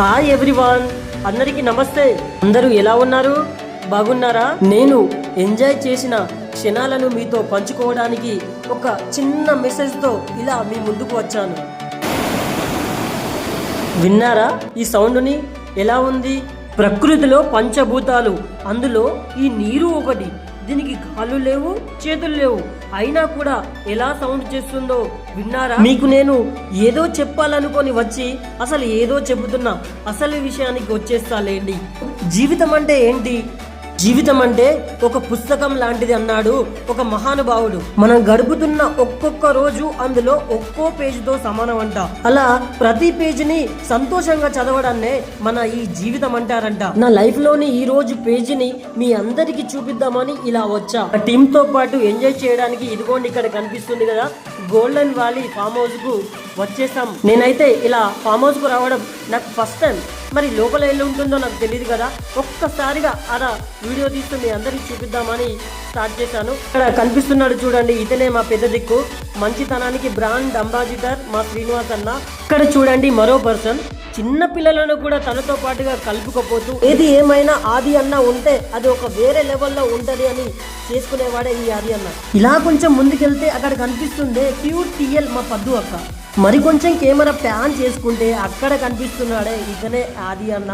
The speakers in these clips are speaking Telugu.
హాయ్ ఎవ్రీవన్, అందరికీ నమస్తే. అందరూ ఎలా ఉన్నారు? బాగున్నారా? నేను ఎంజాయ్ చేసిన క్షణాలను మీతో పంచుకోవడానికి ఒక చిన్న మెసేజ్తో ఇలా మీ ముందుకు వచ్చాను. విన్నారా ఈ సౌండ్ని? ఎలా ఉంది? ప్రకృతిలో పంచభూతాలు, అందులో ఈ నీరు ఒకటి. దీనికి కాళ్ళు లేవు, చేతులు లేవు, అయినా కూడా ఎలా సౌండ్ చేస్తుందో విన్నారా? మీకు నేను ఏదో చెప్పాలనుకొని వచ్చి అసలు ఏదో చెబుతున్నా. అసలు విషయానికి వచ్చేస్తాలేండి. జీవితం అంటే ఏంటి? జీవితం అంటే ఒక పుస్తకం లాంటిది అన్నాడు ఒక మహానుభావుడు. మనం గడుపుతున్న ఒక్కొక్క రోజు అందులో ఒక్కో పేజీతో సమానం అంట. అలా ప్రతి పేజీని సంతోషంగా చదవడాన్నే మన ఈ జీవితం అంటారంట. నా లైఫ్ లోని ఈ రోజు పేజీని మీ అందరికి చూపిద్దామని ఇలా వచ్చా. టీమ్ తో పాటు ఎంజాయ్ చేయడానికి ఇదిగోండి ఇక్కడ కనిపిస్తుంది కదా, గోల్డెన్ వ్యాలీ ఫామ్ హౌస్ కు వచ్చేసాం. నేనైతే ఇలా ఫామ్ హౌస్ కు రావడం నాకు ఫస్ట్ టైం. మరి లోపల ఎలా ఉంటుందో నాకు తెలియదు కదా, ఒక్కసారిగా అలా వీడియో తీస్తూ మీ అందరికి చూపిద్దామని స్టార్ట్ చేశాను. ఇక్కడ కనిపిస్తున్నాడు చూడండి, ఇతనే మా పెద్ద దిక్కు, మంచితనానికి బ్రాండ్ అంబాసిడర్ మా శ్రీనివాస్ అన్న. ఇక్కడ చూడండి మరో పర్సన్, చిన్న పిల్లలను కూడా తనతో పాటుగా కలుపుకపోతూ ఏది ఏమైనా ఆది అన్న ఉంటే అది ఒక వేరే లెవెల్లో ఉంటది అని చేసుకునేవాడే ఈ ఆది అన్న. ఇలా కొంచెం ముందుకెళ్తే అక్కడ కనిపిస్తుండే క్యూట్ టీఎల్ మా పద్దు అక్క. మరి కొంచెం కెమెరా ప్యాన్ చేసుకుంటే అక్కడ కనిపిస్తున్నాడే ఇతనే ఆది అన్న.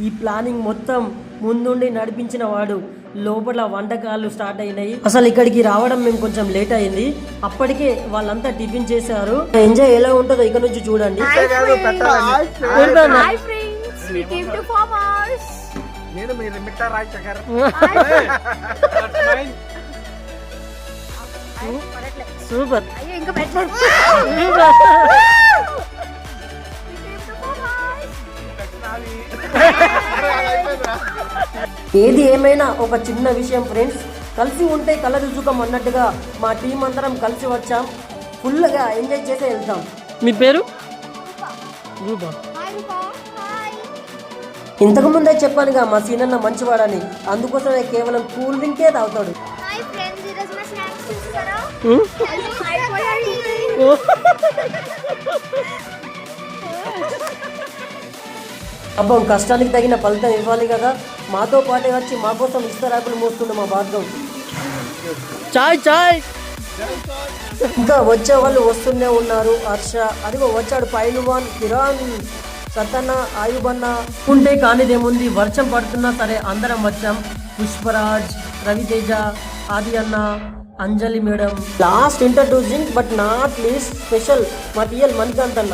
ఈ ప్లానింగ్ మొత్తం ముందుండి నడిపించిన వాడు. లోపల వంటకాలు స్టార్ట్ అయినాయి. అసలు ఇక్కడికి రావడం మేము కొంచెం లేట్ అయింది. అప్పటికే వాళ్ళంతా టిఫిన్ చేశారు. ఎంజాయ్ ఎలా ఉంటుందో ఇక్కడ నుంచి చూడండి. సూపర్. ఏది ఏమైనా ఒక చిన్న విషయం ఫ్రెండ్స్, కలిసి ఉంటే కలదు సుఖం అన్నట్టుగా మా టీం అందరం కలిసి వచ్చాం. ఫుల్గా ఎంజాయ్ చేసే వెళ్తాం. మీ పేరు? ఇంతకు ముందే చెప్పానుగా మా సీనన్న మంచివాడని, అందుకోసమే కేవలం కూల్ డ్రింకే తాగుతాడు. అబ్బం, కష్టానికి తగిన ఫలితం ఇవ్వాలి కదా. మాతో పాటే వచ్చి మా కోసం ఇస్తరాకులు మోస్తుండే మా భార్గవ్. చాయ్ చాయ్. ఇంకా వచ్చే వాళ్ళు వస్తూనే ఉన్నారు. హర్ష అదిగో వచ్చాడు, పైలువాన్, కిరాన్, సతన్న, ఆయుబన్న. ఉంటే కానిదేముంది, వర్షం పడుతున్నా సరే అందరం వచ్చాం. పుష్పరాజ్, రవితేజ, ఆది అన్న, Anjali madam. Last introducing but not least special మా టిఎల్ మణికాంత్ అన్న.